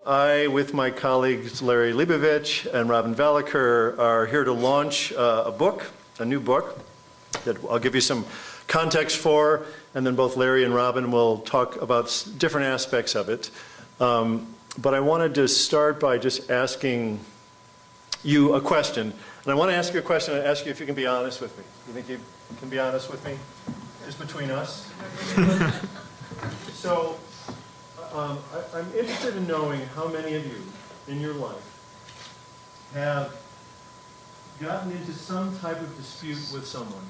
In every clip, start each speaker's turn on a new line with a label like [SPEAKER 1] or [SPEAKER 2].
[SPEAKER 1] I, with my colleagues Larry Leibovich and Robin Valacher, are here to launch a new book that I'll give you some context for, and then both Larry and Robin will talk about different aspects of it. But I wanted to start by just asking you a question. And I want to ask you a question and ask you if you can be honest with me. You think you can be honest with me? Just between us? So, I'm interested in knowing how many of you in your life have gotten into some type of dispute with someone,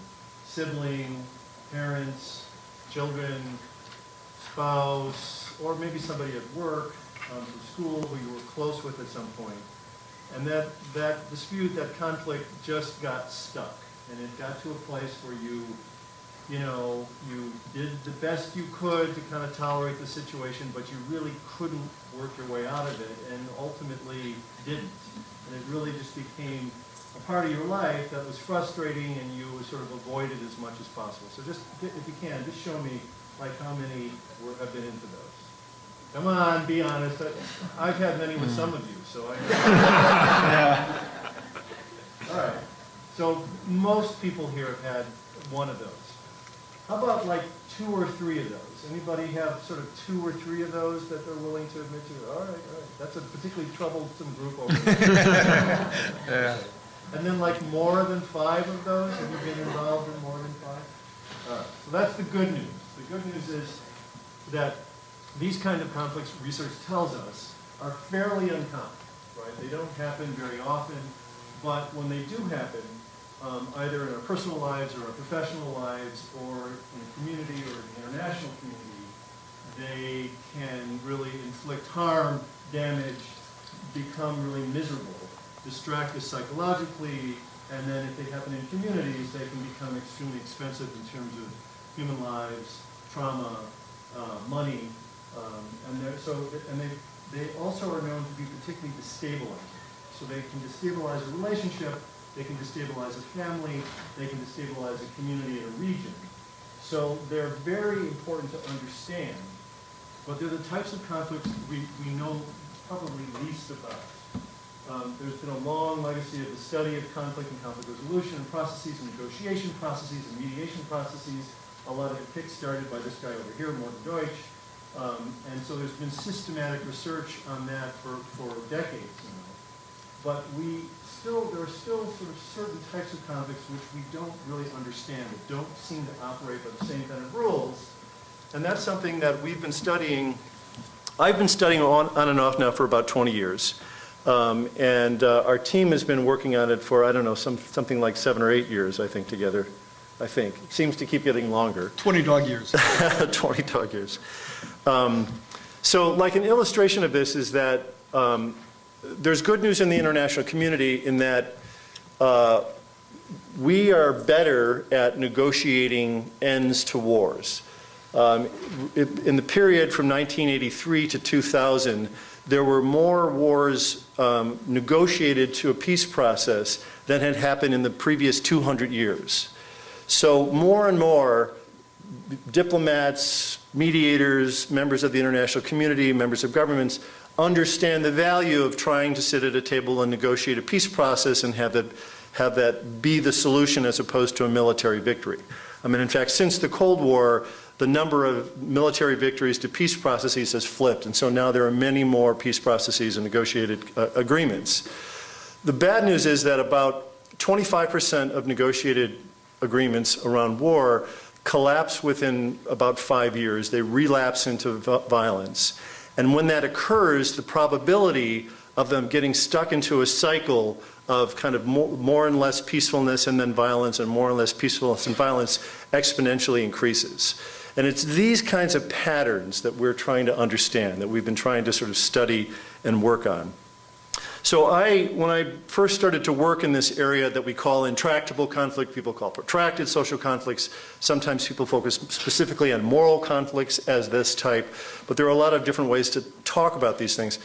[SPEAKER 1] sibling, parents, children, spouse, or maybe somebody at work, from school who you were close with at some point. And that dispute, that conflict just got stuck. And it got to a place where you did the best you could to kind of tolerate the situation, but you really couldn't work your way out of it, and ultimately didn't. And it really just became a part of your life that was frustrating, and you sort of avoided as much as possible. So just, if you can, just show me like how many have been into those. Come on, be honest. I've had many with some of you, so I know. All right. So most people here have had one of those. How about like 2 or 3 of those? Anybody have sort of 2 or 3 of those that they're willing to admit to? All right. That's a particularly troublesome group over there. Yeah. And then like more than 5 of those? Have you been involved in more than 5? All right. So that's the good news. The good news is that these kind of conflicts, research tells us, are fairly uncommon, right? They don't happen very often, but when they do happen, either in our personal lives or our professional lives or in a community or an international community, they can really inflict harm, damage, become really miserable, distract us psychologically, and then if they happen in communities, they can become extremely expensive in terms of human lives, trauma, money, and they also are known to be particularly destabilizing. So they can destabilize a relationship, they can destabilize a family, they can destabilize a community and a region. So they're very important to understand, but they're the types of conflicts we know probably least about. There's been a long legacy of the study of conflict and conflict resolution and processes and negotiation processes and mediation processes. A lot of it kick-started by this guy over here, Morten Deutsch. And so there's been systematic research on that for decades now. But there are still sort of certain types of conflicts which we don't really understand, that don't seem to operate by the same kind of rules. And that's something that we've been studying. I've been studying on and off now for about 20 years. Our team has been working on it for, I don't know, something like 7 or 8 years, I think, together. I think. It seems to keep getting longer.
[SPEAKER 2] 20 dog years.
[SPEAKER 1] 20 dog years. So like an illustration of this is that there's good news in the international community in that we are better at negotiating ends to wars. In the period from 1983 to 2000, there were more wars negotiated to a peace process than had happened in the previous 200 years. So more and more diplomats, mediators, members of the international community, members of governments understand the value of trying to sit at a table and negotiate a peace process and have that be the solution as opposed to a military victory. I mean, in fact, since the Cold War, the number of military victories to peace processes has flipped, and so now there are many more peace processes and negotiated agreements. The bad news is that about 25% of negotiated agreements around war collapse within about 5 years. They relapse into violence. And when that occurs, the probability of them getting stuck into a cycle of kind of more and less peacefulness and then violence and more and less peacefulness and violence exponentially increases. And it's these kinds of patterns that we're trying to understand, that we've been trying to sort of study and work on. So when I first started to work in this area that we call intractable conflict, people call protracted social conflicts. Sometimes people focus specifically on moral conflicts as this type, but there are a lot of different ways to talk about these things.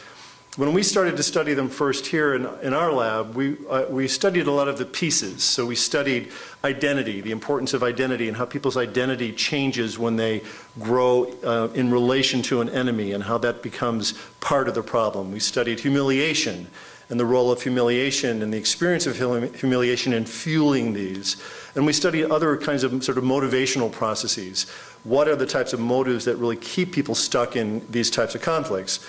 [SPEAKER 1] when we started to study them first here in our lab, we studied a lot of the pieces. So we studied identity, the importance of identity, and how people's identity changes when they grow in relation to an enemy, and how that becomes part of the problem. We studied humiliation and the role of humiliation and the experience of humiliation in fueling these. And we studied other kinds of sort of motivational processes. What are the types of motives that really keep people stuck in these types of conflicts?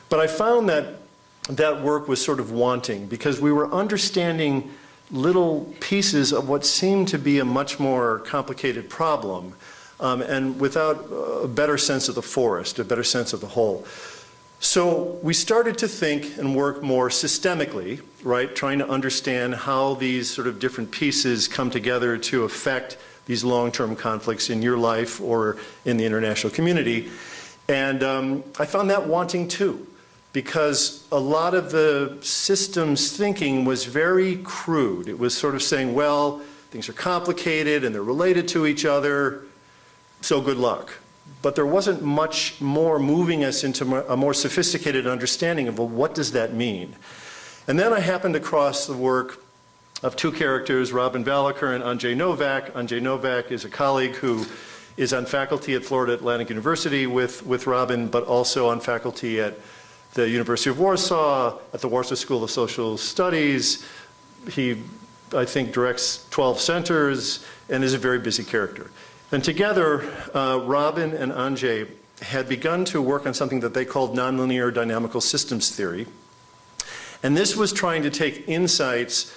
[SPEAKER 1] But I found that that work was sort of wanting, because we were understanding little pieces of what seemed to be a much more complicated problem, and without a better sense of the forest, a better sense of the whole. So we started to think and work more systemically, right, trying to understand how these sort of different pieces come together to affect these long-term conflicts in your life or in the international community. And I found that wanting too, because a lot of the systems thinking was very crude. It was sort of saying, well, things are complicated and they're related to each other, so good luck. But there wasn't much more moving us into a more sophisticated understanding of, well, what does that mean? And then I happened across the work of two characters, Robin Valacher and Andrzej Nowak. Andrzej Nowak is a colleague who is on faculty at Florida Atlantic University with Robin, but also on faculty at the University of Warsaw, at the Warsaw School of Social Studies. He, I think, directs 12 centers and is a very busy character. And together, Robin and Andrzej had begun to work on something that they called nonlinear dynamical systems theory. And this was trying to take insights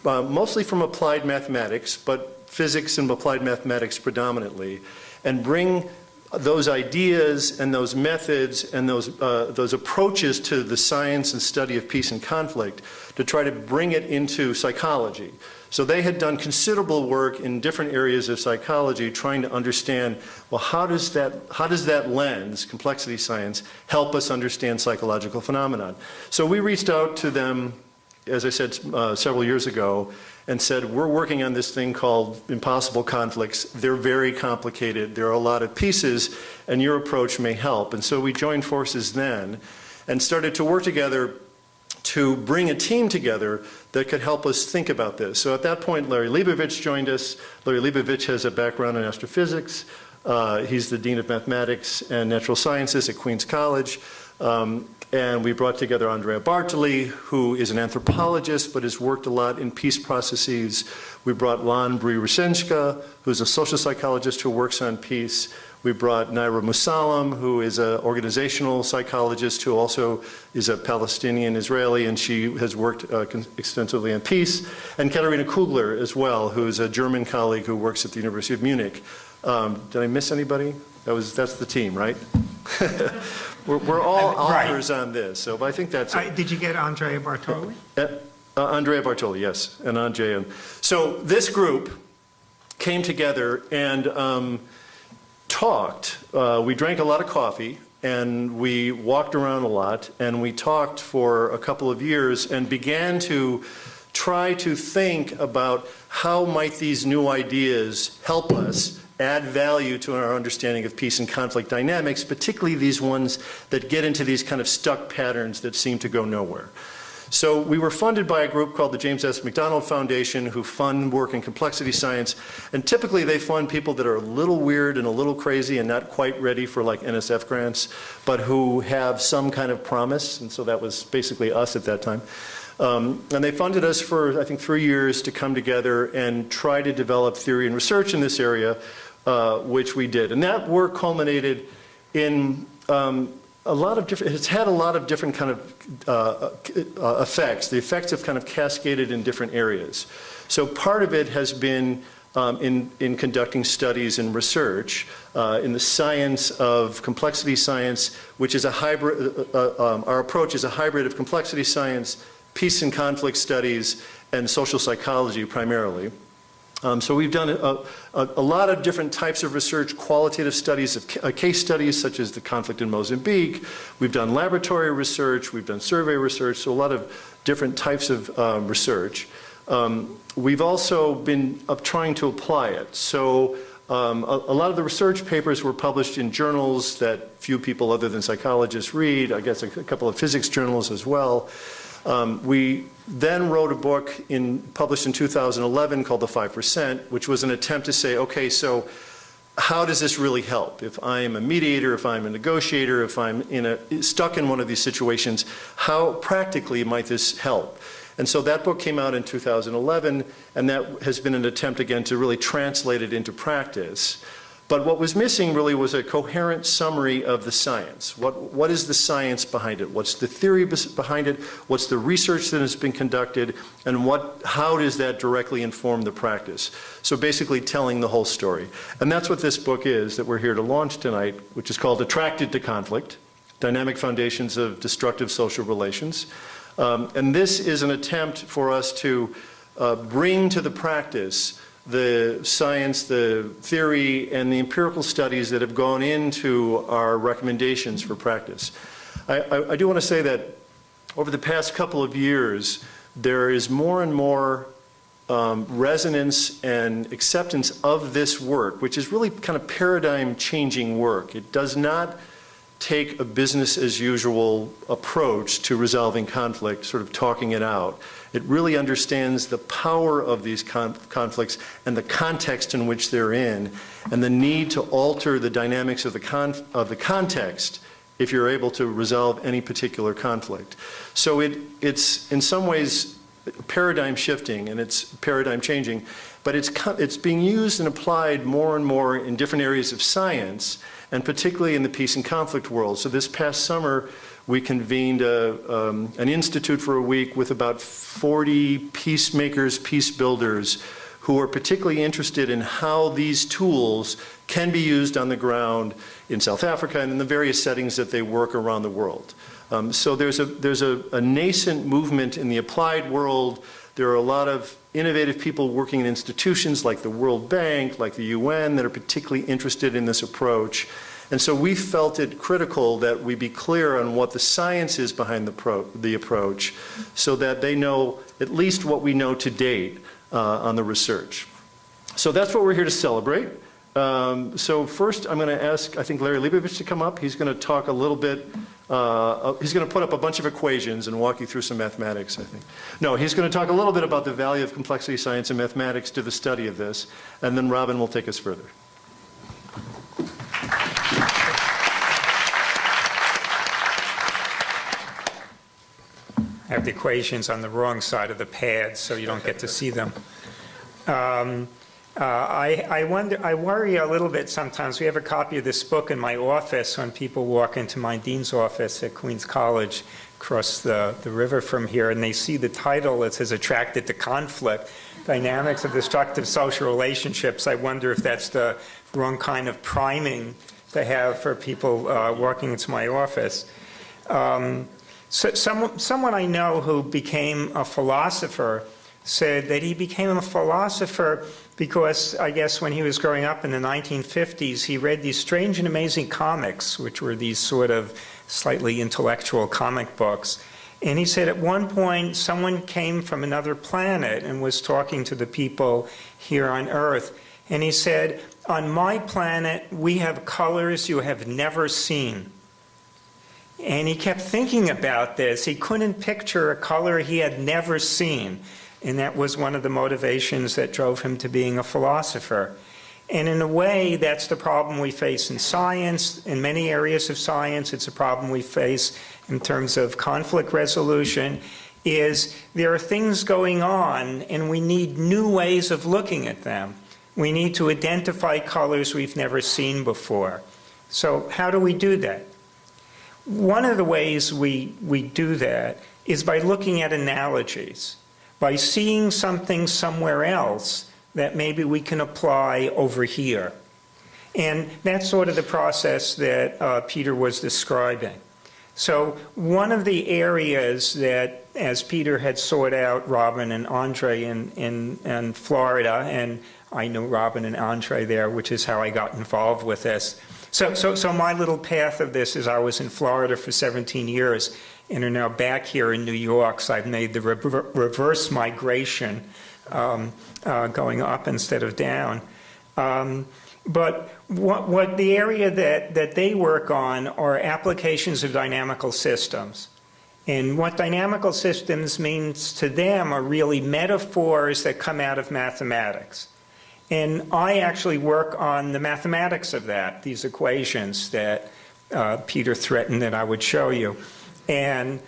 [SPEAKER 1] mostly from applied mathematics, but physics and applied mathematics predominantly, and bring those ideas and those methods and those approaches to the science and study of peace and conflict to try to bring it into psychology. So they had done considerable work in different areas of psychology trying to understand, well, how does that lens, complexity science, help us understand psychological phenomenon? So we reached out to them, as I said, several years ago, and said, we're working on this thing called impossible conflicts. They're very complicated. There are a lot of pieces, and your approach may help. And so we joined forces then and started to work together to bring a team together that could help us think about this. So at that point, Larry Leibovich joined us. Larry Leibovich has a background in astrophysics. He's the Dean of Mathematics and Natural Sciences at Queens College. And we brought together Andrea Bartoli, who is an anthropologist but has worked a lot in peace processes. We brought Lan Bree-Rusenska, who's a social psychologist who works on peace. We brought Naira Musallam, who is an organizational psychologist who also is a Palestinian-Israeli, and she has worked extensively on peace. And Katharina Kugler as well, who is a German colleague who works at the University of Munich. Did I miss anybody? That's the team, right? We're all authors on this, so I think that's it.
[SPEAKER 2] Did you get Andrea Bartoli?
[SPEAKER 1] Andrea Bartoli, yes, and Andrea. So this group came together and talked. We drank a lot of coffee, and we walked around a lot, and we talked for a couple of years and began to try to think about how might these new ideas help us add value to our understanding of peace and conflict dynamics, particularly these ones that get into these kind of stuck patterns that seem to go nowhere. So we were funded by a group called the James S. McDonald Foundation, who fund work in complexity science, and typically they fund people that are a little weird and a little crazy and not quite ready for like NSF grants, but who have some kind of promise, and so that was basically us at that time. And they funded us for, I think, 3 years to come together and try to develop theory and research in this area, which we did. And that work culminated in a lot of different, it's had a lot of different kind of effects. The effects have kind of cascaded in different areas. So part of it has been in conducting studies and research in the science of complexity science, which is a hybrid, our approach is a hybrid of complexity science, peace and conflict studies, and social psychology primarily. So we've done a lot of different types of research, qualitative studies of case studies such as the conflict in Mozambique. We've done laboratory research, we've done survey research, so a lot of different types of research. We've also been trying to apply it. So a lot of the research papers were published in journals that few people other than psychologists read, I guess a couple of physics journals as well. We then wrote a book published in 2011 called The 5%, which was an attempt to say, okay, so how does this really help? If I'm a mediator, if I'm a negotiator, if I'm stuck in one of these situations, how practically might this help? And so that book came out in 2011, and that has been an attempt again to really translate it into practice. But what was missing really was a coherent summary of the science. What is the science behind it? What's the theory behind it? What's the research that has been conducted? And how does that directly inform the practice? So basically telling the whole story. And that's what this book is that we're here to launch tonight, which is called Attracted to Conflict, Dynamic Foundations of Destructive Social Relations. And this is an attempt for us to bring to the practice the science, the theory, and the empirical studies that have gone into our recommendations for practice. I do want to say that over the past couple of years, there is more and more resonance and acceptance of this work, which is really kind of paradigm-changing work. It does not take a business-as-usual approach to resolving conflict, sort of talking it out. It really understands the power of these conflicts and the context in which they're in, and the need to alter the dynamics of the context if you're able to resolve any particular conflict. So it's in some ways paradigm shifting and it's paradigm changing, but it's being used and applied more and more in different areas of science, and particularly in the peace and conflict world. So this past summer, we convened an institute for a week with about 40 peacemakers, peace builders, who are particularly interested in how these tools can be used on the ground in South Africa and in the various settings that they work around the world. So there's a nascent movement in the applied world. There are a lot of innovative people working in institutions like the World Bank, like the UN, that are particularly interested in this approach. And so we felt it critical that we be clear on what the science is behind the approach, so that they know at least what we know to date on the research. So that's what we're here to celebrate. So first I'm going to ask, I think, Larry Leibovich to come up. He's going to talk a little bit, he's going to put up a bunch of equations and walk you through some mathematics, I think. No, he's going to talk a little bit about the value of complexity science and mathematics to the study of this, and then Robin will take us further.
[SPEAKER 2] I have the equations on the wrong side of the pad, so you don't get to see them. I worry a little bit sometimes. We have a copy of this book in my office when people walk into my dean's office at Queens College across the river from here, and they see the title that says Attracted to Conflict, Dynamics of Destructive Social Relationships. I wonder if that's the wrong kind of priming to have for people walking into my office. So someone I know who became a philosopher said that he became a philosopher because, I guess, when he was growing up in the 1950s, he read these strange and amazing comics, which were these sort of slightly intellectual comic books. And he said at one point, someone came from another planet and was talking to the people here on Earth. And he said, on my planet, we have colors you have never seen. And he kept thinking about this. He couldn't picture a color he had never seen. And that was one of the motivations that drove him to being a philosopher. And in a way, that's the problem we face in science, in many areas of science. It's a problem we face in terms of conflict resolution, is there are things going on and we need new ways of looking at them. We need to identify colors we've never seen before. So how do we do that? One of the ways we do that is by looking at analogies, by seeing something somewhere else that maybe we can apply over here. And that's sort of the process that Peter was describing. So one of the areas that, as Peter had sought out Robin and Andre in Florida, and I knew Robin and Andre there, which is how I got involved with this. So my little path of this is I was in Florida for 17 years and are now back here in New York. So I've made the reverse migration, going up instead of down. But what the area that they work on are applications of dynamical systems. And what dynamical systems means to them are really metaphors that come out of mathematics. And I actually work on the mathematics of that, these equations that Peter threatened that I would show you. And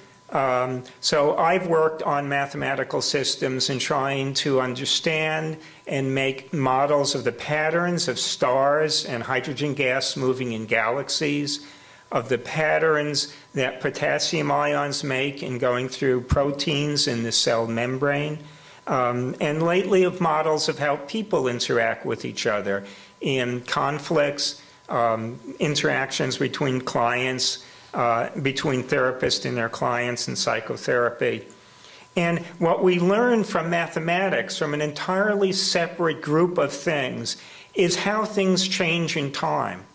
[SPEAKER 2] so I've worked on mathematical systems and trying to understand and make models of the patterns of stars and hydrogen gas moving in galaxies, of the patterns that potassium ions make in going through proteins in the cell membrane, and lately of models of how people interact with each other in conflicts, interactions between clients, between therapists and their clients in psychotherapy. And what we learn from mathematics, from an entirely separate group of things, is how things change in time.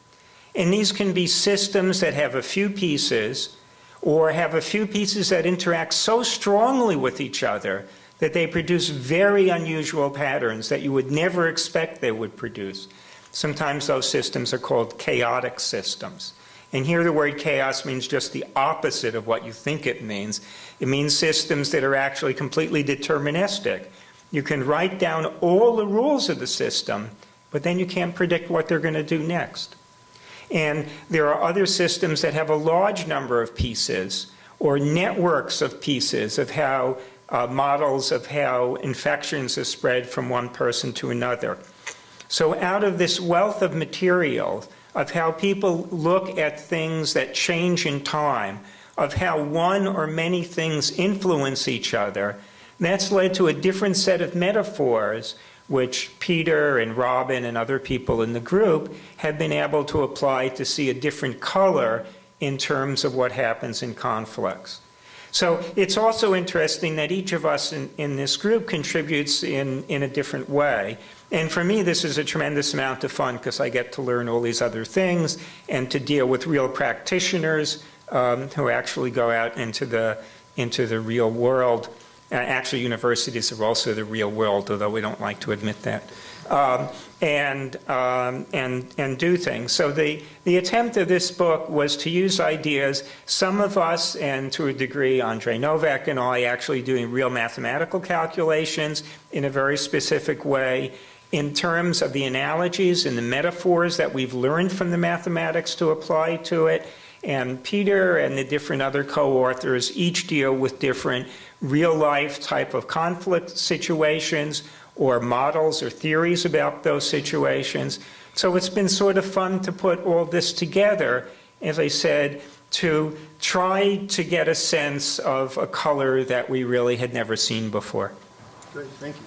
[SPEAKER 2] And these can be systems that have a few pieces, or have a few pieces that interact so strongly with each other that they produce very unusual patterns that you would never expect they would produce. Sometimes those systems are called chaotic systems. And here the word chaos means just the opposite of what you think it means. It means systems that are actually completely deterministic. You can write down all the rules of the system, but then you can't predict what they're going to do next. And there are other systems that have a large number of pieces, or networks of pieces of how models of how infections are spread from one person to another. So out of this wealth of material, of how people look at things that change in time, of how one or many things influence each other, that's led to a different set of metaphors which Peter and Robin and other people in the group have been able to apply to see a different color in terms of what happens in conflicts. So it's also interesting that each of us in this group contributes in a different way. And for me, this is a tremendous amount of fun because I get to learn all these other things and to deal with real practitioners who actually go out into the real world. Actually, universities are also the real world, although we don't like to admit that, and do things. So the attempt of this book was to use ideas, some of us, and to a degree, Andre Novak and I, actually doing real mathematical calculations in a very specific way, in terms of the analogies and the metaphors that we've learned from the mathematics to apply to it. And Peter and the different other co-authors each deal with different real-life type of conflict situations or models or theories about those situations. So it's been sort of fun to put all this together, as I said, to try to get a sense of a color that we really had never seen before.
[SPEAKER 1] Great, thank you.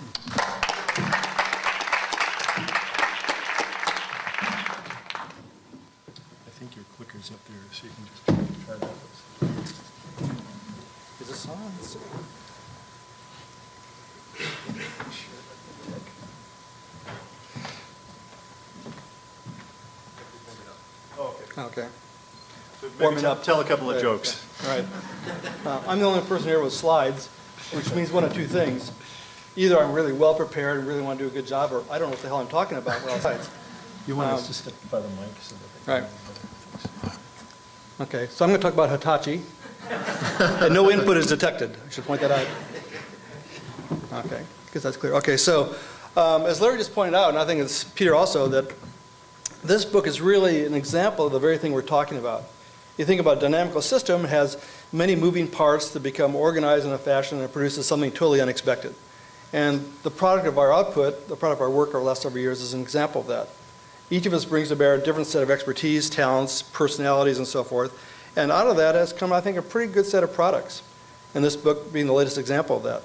[SPEAKER 1] I think your clicker's up there, so you can just try that.
[SPEAKER 3] Is this on? Let's see. Okay.
[SPEAKER 1] So
[SPEAKER 3] Warming up.
[SPEAKER 1] Tell a couple of
[SPEAKER 3] Okay,
[SPEAKER 1] jokes.
[SPEAKER 3] okay. All right. I'm the only person here with slides, which means one of two things. Either I'm really well prepared and really want to do a good job, or I don't know what the hell I'm talking about without slides.
[SPEAKER 1] You want us to step by the mic so that they can...
[SPEAKER 3] Right. Okay, so I'm going to talk about Hitachi. And no input is detected. I should point that out. Okay, because that's clear. Okay, so as Larry just pointed out, and I think it's Peter also, that this book is really an example of the very thing we're talking about. You think about a dynamical system, it has many moving parts that become organized in a fashion and it produces something totally unexpected. And the product of our output, the product of our work over the last several years is an example of that. Each of us brings to bear a different set of expertise, talents, personalities, and so forth. And out of that has come, I think, a pretty good set of products. And this book being the latest example of that.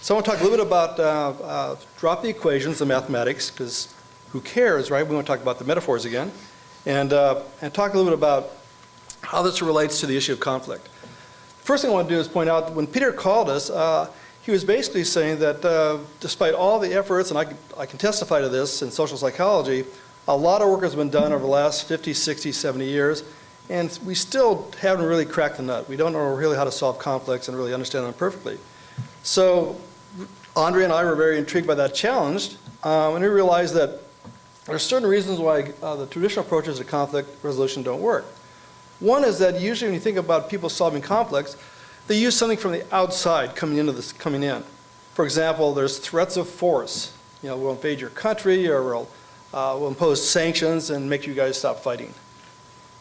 [SPEAKER 3] So I want to talk a little bit about, drop the equations, the mathematics, because who cares, right? We want to talk about the metaphors again. And talk a little bit about how this relates to the issue of conflict. First thing I want to do is point out that when Peter called us, he was basically saying that despite all the efforts, and I can testify to this in social psychology, a lot of work has been done over the last 50, 60, 70 years, and we still haven't really cracked the nut. We don't know really how to solve conflicts and really understand them perfectly. So Andre and I were very intrigued by that challenge, and we realized that there are certain reasons why the traditional approaches to conflict resolution don't work. One is that usually when you think about people solving conflicts, they use something from the outside coming in. For example, there's threats of force. We'll invade your country, or we'll impose sanctions and make you guys stop fighting.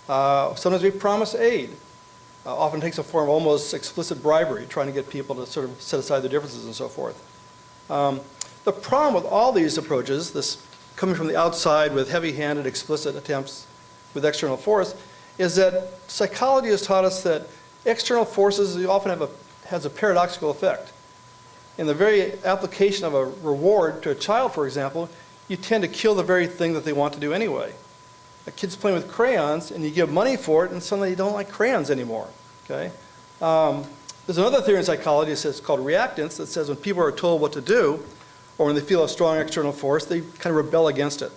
[SPEAKER 3] Sometimes we promise aid. Often takes a form of almost explicit bribery, trying to get people to sort of set aside their differences and so forth. The problem with all these approaches, this coming from the outside with heavy-handed, explicit attempts with external force, is that psychology has taught us that external forces often has a paradoxical effect. In the very application of a reward to a child, for example, you tend to kill the very thing that they want to do anyway. A kid's playing with crayons, and you give money for it, and suddenly you don't like crayons anymore. Okay? There's another theory in psychology called reactance that says when people are told what to do, or when they feel a strong external force, they kind of rebel against it.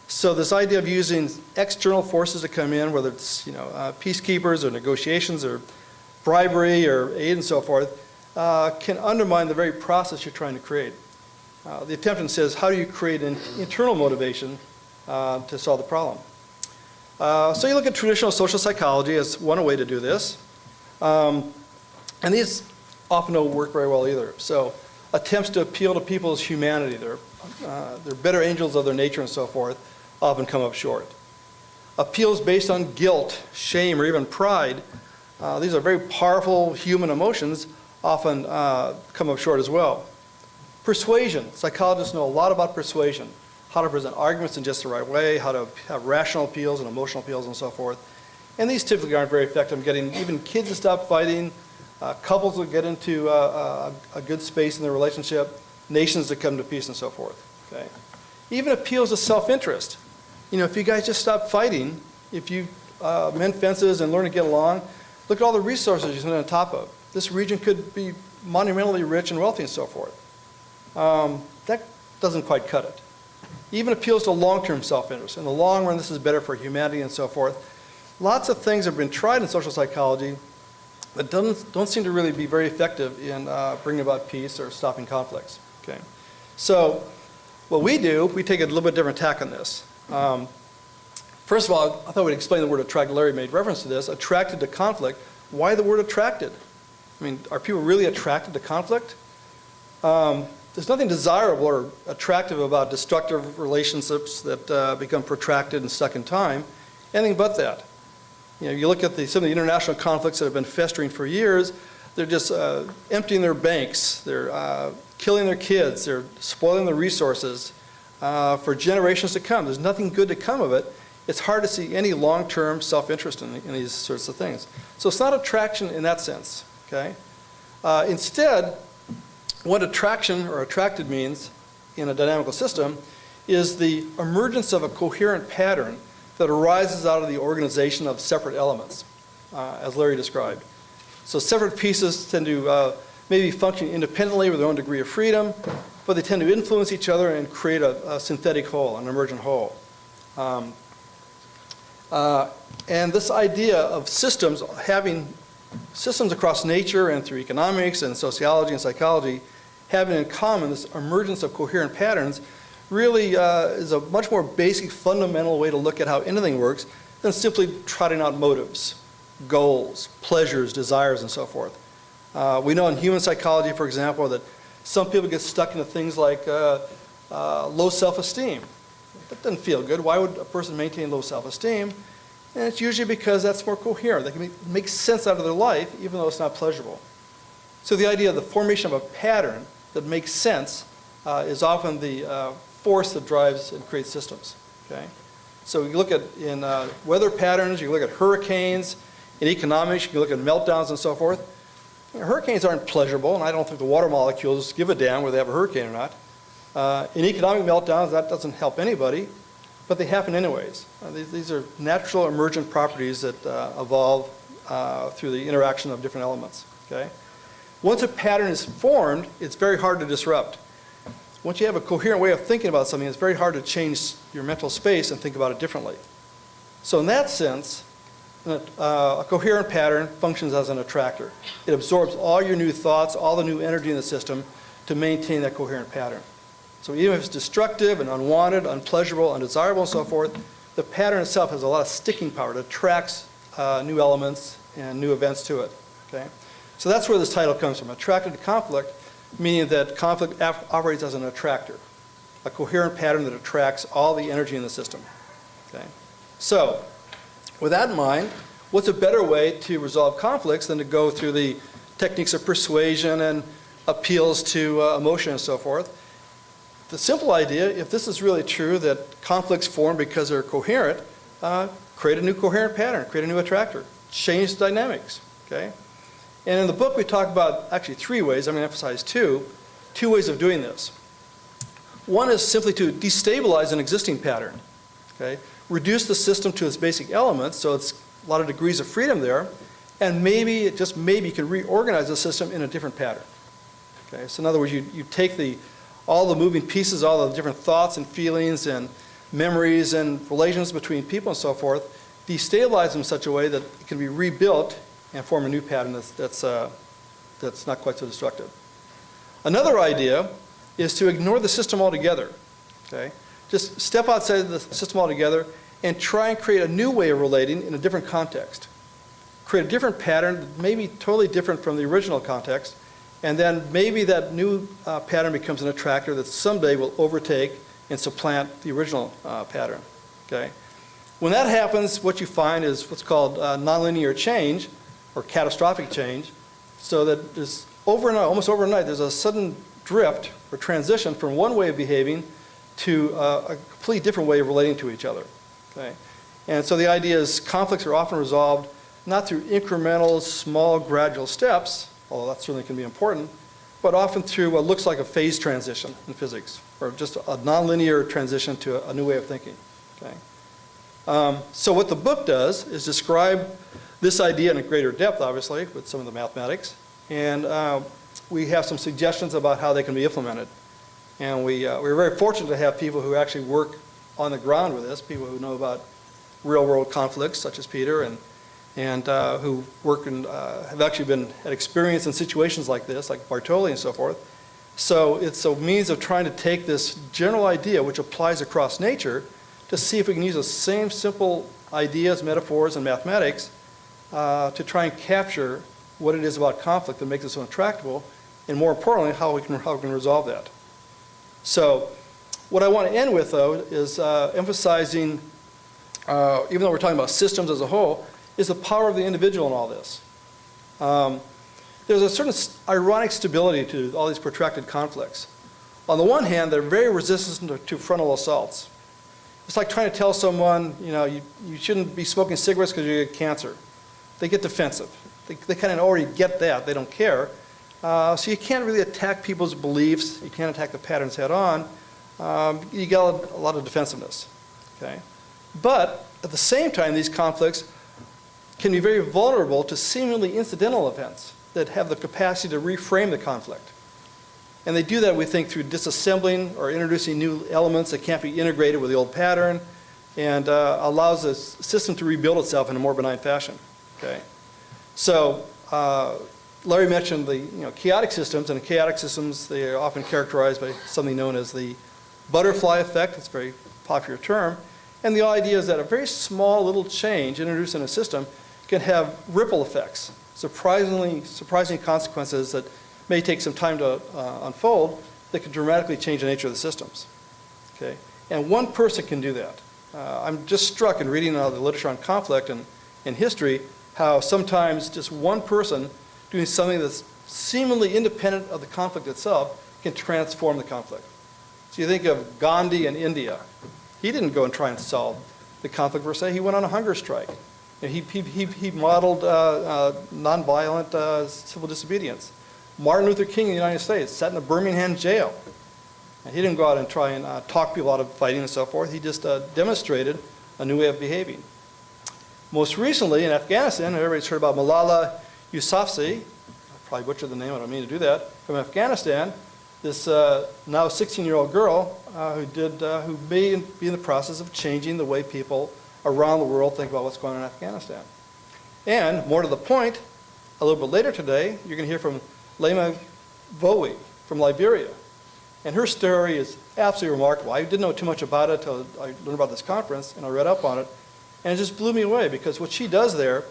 [SPEAKER 3] So this idea of using external forces to come in, whether it's peacekeepers or negotiations or bribery or aid and so forth, can undermine the very process you're trying to create. The attempt says, how do you create an internal motivation to solve the problem? So you look at traditional social psychology as one way to do this. And these often don't work very well either. So attempts to appeal to people's humanity, they're better angels of their nature and so forth, often come up short. Appeals based on guilt, shame, or even pride, these are very powerful human emotions, often come up short as well. Persuasion, psychologists know a lot about persuasion, how to present arguments in just the right way, how to have rational appeals and emotional appeals and so forth. And these typically aren't very effective in getting even kids to stop fighting, couples will get into a good space in their relationship, nations to come to peace and so forth. Okay? Even appeals to self-interest. If you guys just stop fighting, if you mend fences and learn to get along, look at all the resources you spend on top of. This region could be monumentally rich and wealthy and so forth. That doesn't quite cut it. Even appeals to long-term self-interest. In the long run, this is better for humanity and so forth. Lots of things have been tried in social psychology that don't seem to really be very effective in bringing about peace or stopping conflicts. Okay? So what we do, we take a little bit different tack on this. First of all, I thought we'd explain the word attract. Larry made reference to this. Attracted to conflict. Why the word attracted? I mean, are people really attracted to conflict? There's nothing desirable or attractive about destructive relationships that become protracted and stuck in time. Anything but that. You look at some of the international conflicts that have been festering for years, they're just emptying their banks, they're killing their kids, they're spoiling the resources for generations to come. There's nothing good to come of it. It's hard to see any long-term self-interest in these sorts of things. So it's not attraction in that sense. Okay? Instead, what attraction or attracted means in a dynamical system is the emergence of a coherent pattern that arises out of the organization of separate elements, as Larry described. So separate pieces tend to maybe function independently with their own degree of freedom, but they tend to influence each other and create a synthetic whole, an emergent whole. And this idea of systems, having systems across nature and through economics and sociology and psychology, having in common this emergence of coherent patterns really is a much more basic, fundamental way to look at how anything works than simply trotting out motives, goals, pleasures, desires, and so forth. We know in human psychology, for example, that some people get stuck into things like low self-esteem. That doesn't feel good. Why would a person maintain low self-esteem? And it's usually because that's more coherent. They can make sense out of their life, even though it's not pleasurable. So the idea of the formation of a pattern that makes sense is often the force that drives and creates systems. Okay? So you look at in weather patterns, you look at hurricanes, in economics, you can look at meltdowns and so forth. Hurricanes aren't pleasurable, and I don't think the water molecules give a damn whether they have a hurricane or not. In economic meltdowns, that doesn't help anybody, but they happen anyways. These are natural emergent properties that evolve through the interaction of different elements. Okay? Once a pattern is formed, it's very hard to disrupt. Once you have a coherent way of thinking about something, it's very hard to change your mental space and think about it differently. So in that sense, a coherent pattern functions as an attractor. It absorbs all your new thoughts, all the new energy in the system to maintain that coherent pattern. So even if it's destructive and unwanted, unpleasurable, undesirable, and so forth, the pattern itself has a lot of sticking power. It attracts new elements and new events to it. Okay? So that's where this title comes from, attracted to conflict, meaning that conflict operates as an attractor, a coherent pattern that attracts all the energy in the system. Okay? So with that in mind, what's a better way to resolve conflicts than to go through the techniques of persuasion and appeals to emotion and so forth? The simple idea, if this is really true, that conflicts form because they're coherent, create a new coherent pattern, create a new attractor, change the dynamics. Okay? And in the book we talk about actually three ways. I'm going to emphasize two ways of doing this. One is simply to destabilize an existing pattern. Okay? Reduce the system to its basic elements, so it's a lot of degrees of freedom there, and maybe, just maybe, you can reorganize the system in a different pattern. Okay? So in other words, you take all the moving pieces, all the different thoughts and feelings and memories and relations between people and so forth, destabilize them in such a way that it can be rebuilt and form a new pattern that's not quite so destructive. Another idea is to ignore the system altogether. Okay? Just step outside of the system altogether and try and create a new way of relating in a different context. Create a different pattern, maybe totally different from the original context, and then maybe that new pattern becomes an attractor that someday will overtake and supplant the original pattern. Okay? When that happens, what you find is what's called nonlinear change, or catastrophic change, so that there's almost overnight, there's a sudden drift or transition from one way of behaving to a completely different way of relating to each other. Okay? And so the idea is conflicts are often resolved not through incremental, small, gradual steps, although that certainly can be important, but often through what looks like a phase transition in physics, or just a nonlinear transition to a new way of thinking. Okay? So what the book does is describe this idea in a greater depth, obviously, with some of the mathematics, and we have some suggestions about how they can be implemented. And we're very fortunate to have people who actually work on the ground with this, people who know about real-world conflicts, such as Peter, and who work and have actually had experience in situations like this, like Bartoli and so forth. So it's a means of trying to take this general idea, which applies across nature, to see if we can use the same simple ideas, metaphors, and mathematics to try and capture what it is about conflict that makes it so intractable, and more importantly, how we can resolve that. So what I want to end with, though, is emphasizing, even though we're talking about systems as a whole, is the power of the individual in all this. There's a certain ironic stability to all these protracted conflicts. On the one hand, they're very resistant to frontal assaults. It's like trying to tell someone, you shouldn't be smoking cigarettes because you get cancer. They get defensive. They kind of already get that. They don't care. So you can't really attack people's beliefs. You can't attack the patterns head on. You get a lot of defensiveness. Okay? But at the same time, these conflicts can be very vulnerable to seemingly incidental events that have the capacity to reframe the conflict. And they do that, we think, through disassembling or introducing new elements that can't be integrated with the old pattern, and allows the system to rebuild itself in a more benign fashion. Okay? So Larry mentioned the chaotic systems, and in chaotic systems they are often characterized by something known as the butterfly effect. It's a very popular term. And the idea is that a very small little change introduced in a system can have ripple effects, surprising consequences that may take some time to unfold, that can dramatically change the nature of the systems. Okay? And one person can do that. I'm just struck in reading all the literature on conflict and history, how sometimes just one person doing something that's seemingly independent of the conflict itself can transform the conflict. So you think of Gandhi in India. He didn't go and try and solve the conflict per se. He went on a hunger strike. And he modeled nonviolent civil disobedience. Martin Luther King in the United States sat in a Birmingham jail. And he didn't go out and try and talk people out of fighting and so forth. He just demonstrated a new way of behaving. Most recently in Afghanistan, everybody's heard about Malala Yousafzai. I probably butchered the name, I don't mean to do that. From Afghanistan, this now 16-year-old girl who may be in the process of changing the way people around the world think about what's going on in Afghanistan. And more to the point, a little bit later today, you're going to hear from Lema Vowie from Liberia. And her story is absolutely remarkable. I didn't know too much about it until I learned about this conference, and I read up on it. And it just blew me away, because what she does there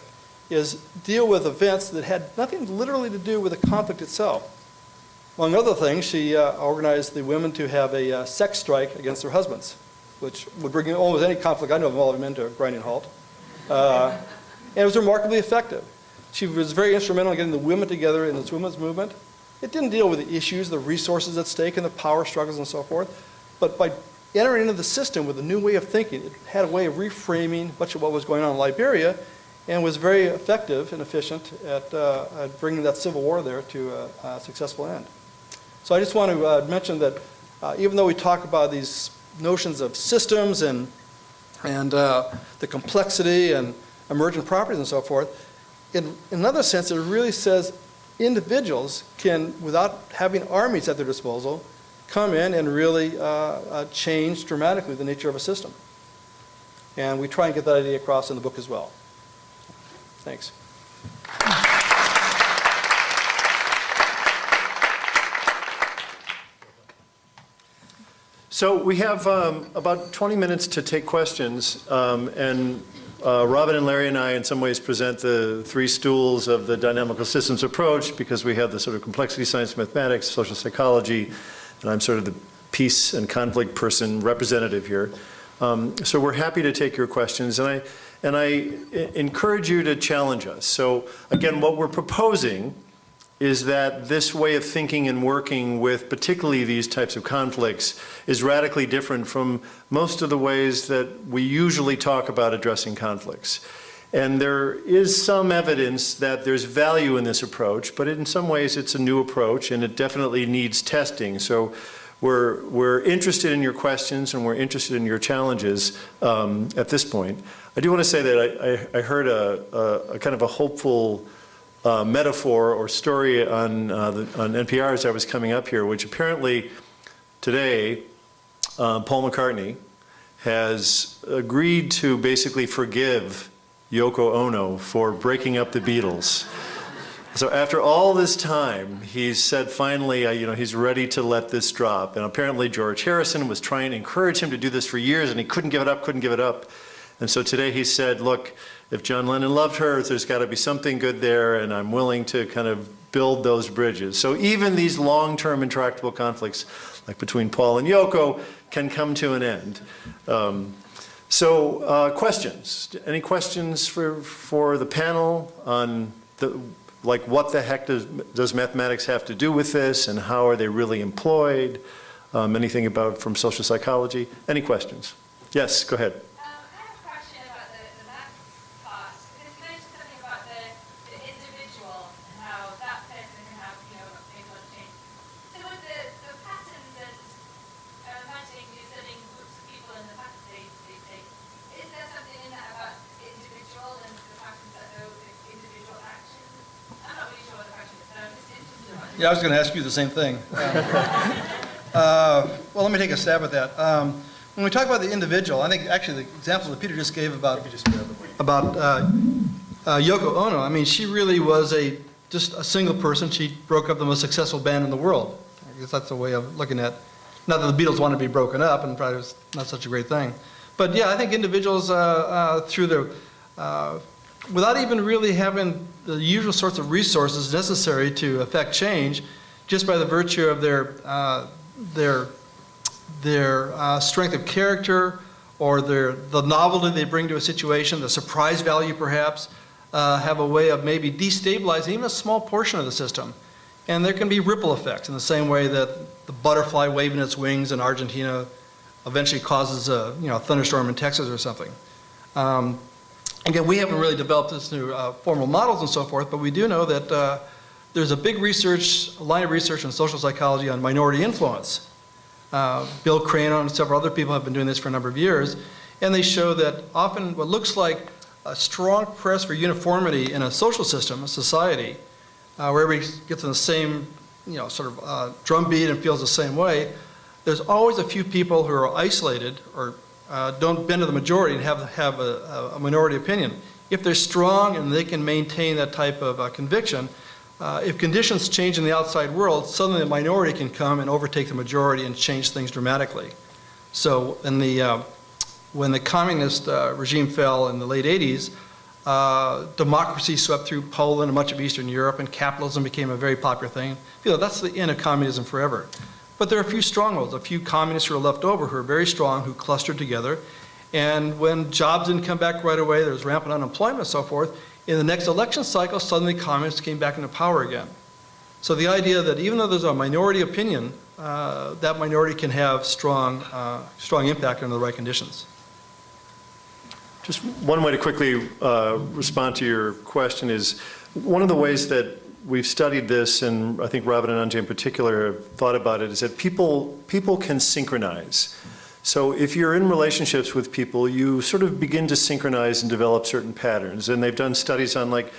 [SPEAKER 3] is deal with events that had nothing literally to do with the conflict itself. Among other things, she organized the women to have a sex strike against their husbands, which would bring almost any conflict I know of involving men to a grinding halt. And it was remarkably effective. She was very instrumental in getting the women together in this women's movement. It didn't deal with the issues, the resources at stake, and the power struggles and so forth. But by entering into the system with a new way of thinking, it had a way of reframing much of what was going on in Liberia, and was very effective and efficient at bringing that civil war there to a successful end. So I just want to mention that even though we talk about these notions of systems and the complexity and emergent properties and so forth, in another sense, it really says individuals can, without having armies at their disposal, come in and really change dramatically the nature of a system. And we try and get that idea across in the book as well. Thanks.
[SPEAKER 1] So we have about 20 minutes to take questions, and Robin and Larry and I in some ways present the three stools of the dynamical systems approach, because we have the sort of complexity science, mathematics, social psychology, and I'm sort of the peace and conflict person representative here. So we're happy to take your questions, and I encourage you to challenge us. So again, what we're proposing is that this way of thinking and working with particularly these types of conflicts is radically different from most of the ways that we usually talk about addressing conflicts. And there is some evidence that there's value in this approach, but in some ways it's a new approach and it definitely needs testing. So we're interested in your questions and we're interested in your challenges at this point. I do want to say that I heard a kind of a hopeful metaphor or story on NPR as I was coming up here, which apparently today Paul McCartney has agreed to basically forgive Yoko Ono for breaking up the Beatles. So after all this time, he's said finally, he's ready to let this drop. And apparently George Harrison was trying to encourage him to do this for years, and he couldn't give it up. And so today he said, look, if John Lennon loved her, there's got to be something good there, and I'm willing to kind of build those bridges. So even these long-term intractable conflicts, like between Paul and Yoko, can come to an end. Questions? Any questions for the panel on what the heck does mathematics have to do with this, and how are they really employed? Anything from social psychology? Any questions? Yes, go ahead.
[SPEAKER 3] Yeah, I was going to ask you the same thing. Well, let me take a stab at that. When we talk about the individual, I think actually the example that Peter just gave about Yoko Ono, I mean, she really was just a single person. She broke up the most successful band in the world. I guess that's a way of looking at, not that the Beatles wanted to be broken up, and probably was not such a great thing. But yeah, I think individuals through their, without even really having the usual sorts of resources necessary to affect change, just by the virtue of their strength of character, or the novelty they bring to a situation, the surprise value perhaps, have a way of maybe destabilizing even a small portion of the system. And there can be ripple effects in the same way that the butterfly waving its wings in Argentina eventually causes a thunderstorm in Texas or something. Again, we haven't really developed this new formal models and so forth, but we do know that there's a big line of research in social psychology on minority influence. Bill Crane and several other people have been doing this for a number of years, and they show that often what looks like a strong press for uniformity in a social system, a society, where everybody gets in the same drumbeat and feels the same way, there's always a few people who are isolated or don't bend to the majority and have a minority opinion. If they're strong and they can maintain that type of conviction, if conditions change in the outside world, suddenly the minority can come and overtake the majority and change things dramatically. So when the communist regime fell in the late 80s, democracy swept through Poland and much of Eastern Europe, and capitalism became a very popular thing. That's the end of communism forever. But there are a few strongholds, a few communists who are left over who are very strong, who clustered together. And when jobs didn't come back right away, there was rampant unemployment and so forth, in the next election cycle, suddenly communists came back into power again. So the idea that even though there's a minority opinion, that minority can have strong impact under the right conditions.
[SPEAKER 4] Just one way to quickly respond to your question is, one of the ways that we've studied this, and I think Robin and Anjay in particular have thought about it, is that people can synchronize. So if you're in relationships with people, you sort of begin to synchronize and develop certain patterns. And they've done studies on like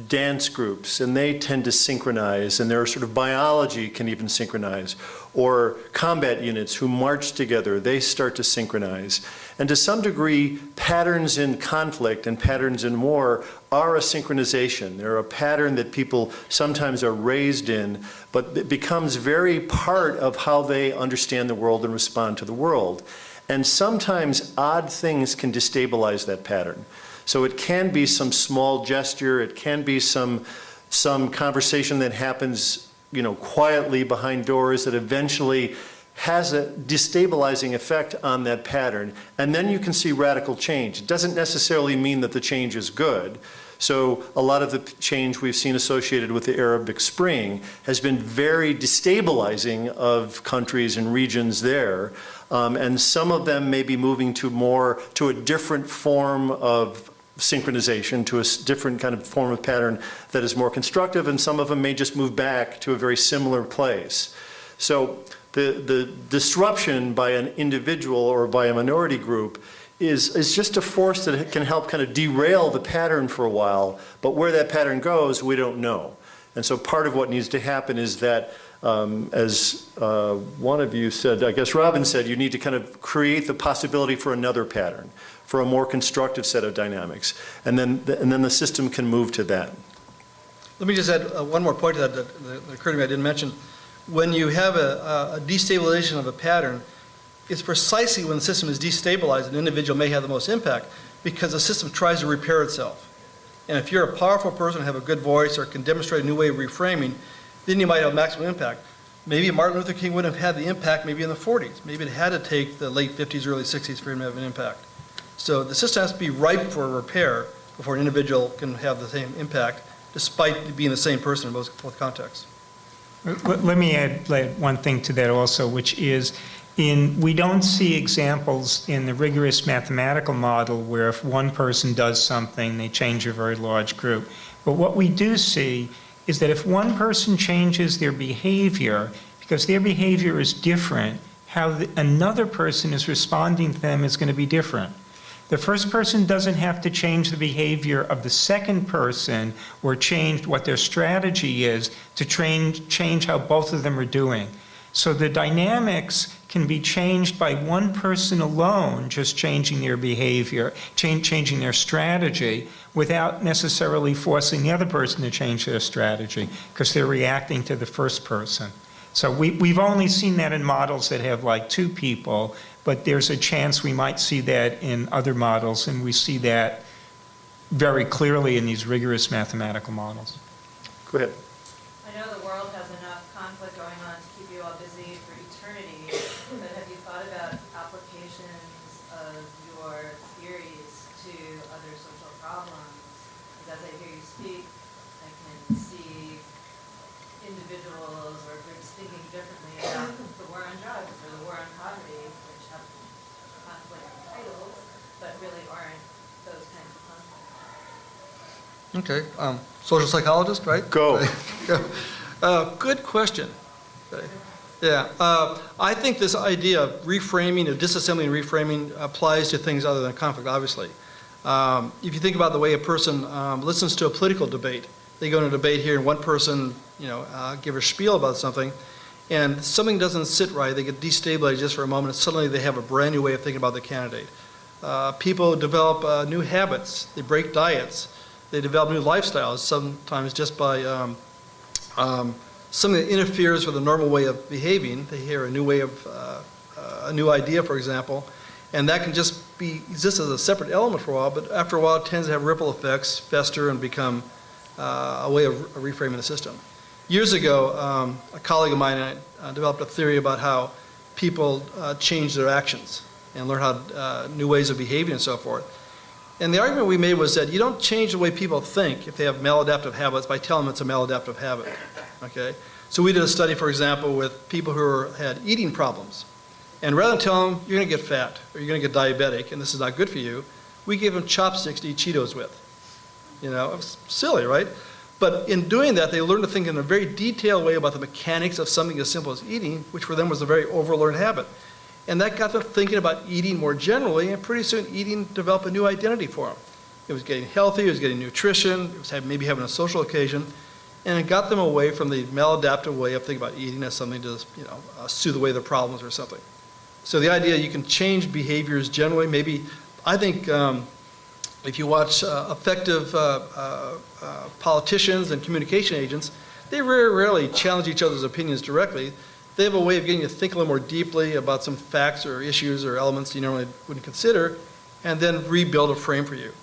[SPEAKER 4] dance groups, and they tend to synchronize, and their sort of biology can even synchronize. Or combat units who march together, they start to synchronize. And to some degree, patterns in conflict and patterns in war are a synchronization. They're a pattern that people sometimes are raised in, but it becomes very part of how they understand the world and respond to the world. And sometimes odd things can destabilize that pattern. So it can be some small gesture, it can be some conversation that happens, quietly behind doors that eventually has a destabilizing effect on that pattern, and then you can see radical change. It doesn't necessarily mean that the change is good. So a lot of the change we've seen associated with the Arabic Spring has been very destabilizing of countries and regions there, and some of them may be moving to a different form of synchronization, to a different kind of form of pattern that is more constructive, and some of them may just move back to a very similar place. So the disruption by an individual or by a minority group is just a force that can help kind of derail the pattern for a while, but where that pattern goes, we don't know. And so part of what needs to happen is that, as one of you said, I guess Robin said, you need to kind of create the possibility for another pattern, for a more constructive set of dynamics, and then the system can move to that.
[SPEAKER 3] Let me just add one more point to that occurred to me I didn't mention. When you have a destabilization of a pattern, it's precisely when the system is destabilized an individual may have the most impact, because the system tries to repair itself. And if you're a powerful person, have a good voice, or can demonstrate a new way of reframing, then you might have maximum impact. Maybe Martin Luther King wouldn't have had the impact maybe in the 40s. Maybe it had to take the late 50s, early 60s for him to have an impact. So the system has to be ripe for repair before an individual can have the same impact, despite being the same person in both contexts.
[SPEAKER 2] Let me add one thing to that also, which is we don't see examples in the rigorous mathematical model where if one person does something, they change a very large group. But what we do see is that if one person changes their behavior, because their behavior is different, how another person is responding to them is going to be different. The first person doesn't have to change the behavior of the second person or change what their strategy is to change how both of them are doing. So the dynamics can be changed by one person alone, just changing their behavior, changing their strategy, without necessarily forcing the other person to change their strategy, because they're reacting to the first person. So we've only seen that in models that have like two people, but there's a chance we might see that in other models, and we see that very clearly in these rigorous mathematical models.
[SPEAKER 4] Go ahead.
[SPEAKER 5] I know the world has enough conflict going on to keep you all busy for eternity, but have you thought about applications of your theories to other social problems? Because as I hear you speak, I can see individuals or groups thinking differently about the war on drugs or the war on poverty, which have conflict titles, but really aren't those kinds of conflicts.
[SPEAKER 3] Okay, social psychologist, right?
[SPEAKER 4] Go.
[SPEAKER 3] Good question. Okay. Yeah, I think this idea of reframing, of disassembling and reframing applies to things other than conflict, obviously. If you think about the way a person listens to a political debate, they go in a debate here and one person, give a spiel about something, and something doesn't sit right, they get destabilized just for a moment, and suddenly they have a brand new way of thinking about the candidate. People develop new habits, they break diets, they develop new lifestyles, sometimes just by something that interferes with the normal way of behaving. They hear a new way of, a new idea, for example, and that can just exist as a separate element for a while, but after a while it tends to have ripple effects, fester, and become a way of reframing the system. Years ago, a colleague of mine and I developed a theory about how people change their actions and learn how new ways of behaving and so forth. And the argument we made was that you don't change the way people think if they have maladaptive habits by telling them it's a maladaptive habit, okay? So we did a study, for example, with people who had eating problems. And rather than tell them, you're going to get fat, or you're going to get diabetic, and this is not good for you, we gave them chopsticks to eat Cheetos with. You know, it was silly, right? But in doing that, they learned to think in a very detailed way about the mechanics of something as simple as eating, which for them was a very overlearned habit. And that got them thinking about eating more generally, and pretty soon eating developed a new identity for them. It was getting healthy, it was getting nutrition, it was maybe having a social occasion, and it got them away from the maladaptive way of thinking about eating as something to, you know, soothe away their problems or something. So the idea you can change behaviors generally, maybe, I think if you watch effective politicians and communication agents, they very rarely challenge each other's opinions directly. They have a way of getting you to think a little more deeply about some facts or issues or elements you normally wouldn't consider, and then rebuild a frame for you.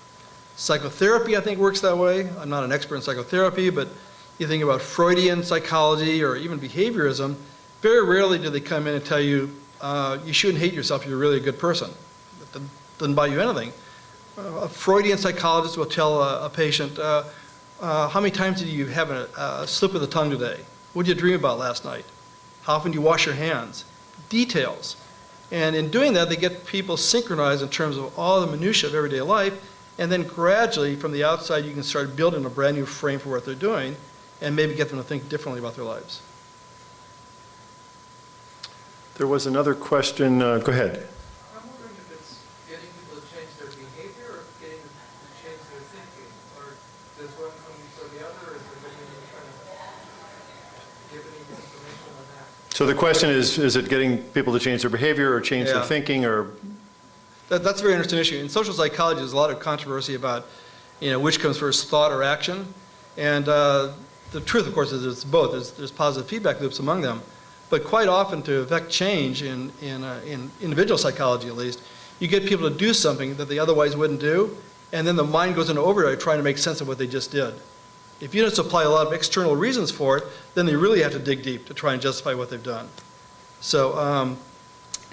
[SPEAKER 3] Psychotherapy, I think, works that way. I'm not an expert in psychotherapy, but you think about Freudian psychology or even behaviorism, very rarely do they come in and tell you, you shouldn't hate yourself, you're really a good person. That doesn't buy you anything. A Freudian psychologist will tell a patient, how many times did you have a slip of the tongue today? What did you dream about last night? How often do you wash your hands? Details. And in doing that, they get people synchronized in terms of all the minutiae of everyday life, and then gradually, from the outside, you can start building a brand new frame for what they're doing, and maybe get them to think differently about their lives.
[SPEAKER 4] There was another question. Go ahead.
[SPEAKER 6] I'm wondering if it's getting people to change their behavior or getting them to change their thinking, or does one come before the other, or is there any kind of give any information on that?
[SPEAKER 4] So the question is it getting people to change their behavior or change their
[SPEAKER 3] Yeah.
[SPEAKER 4] thinking, or?
[SPEAKER 3] That's a very interesting issue. In social psychology, there's a lot of controversy about, you know, which comes first, thought or action. And the truth, of course, is it's both. There's positive feedback loops among them. But quite often, to affect change in individual psychology, at least, you get people to do something that they otherwise wouldn't do, and then the mind goes into overdrive trying to make sense of what they just did. If you don't supply a lot of external reasons for it, then they really have to dig deep to try and justify what they've done. So,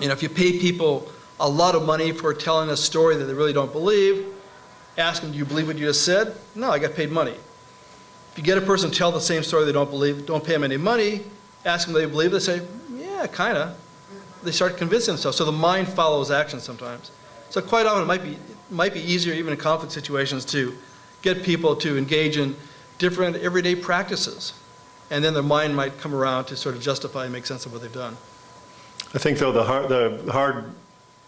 [SPEAKER 3] you know, if you pay people a lot of money for telling a story that they really don't believe, ask them, do you believe what you just said? No, I got paid money. If you get a person to tell the same story they don't believe, don't pay them any money, ask them if they believe, they say, yeah, kind of. They start convincing themselves. So the mind follows action sometimes. So quite often it might be easier, even in conflict situations, to get people to engage in different everyday practices. And then their mind might come around to sort of justify and make sense of what they've done.
[SPEAKER 4] I think, though, the hard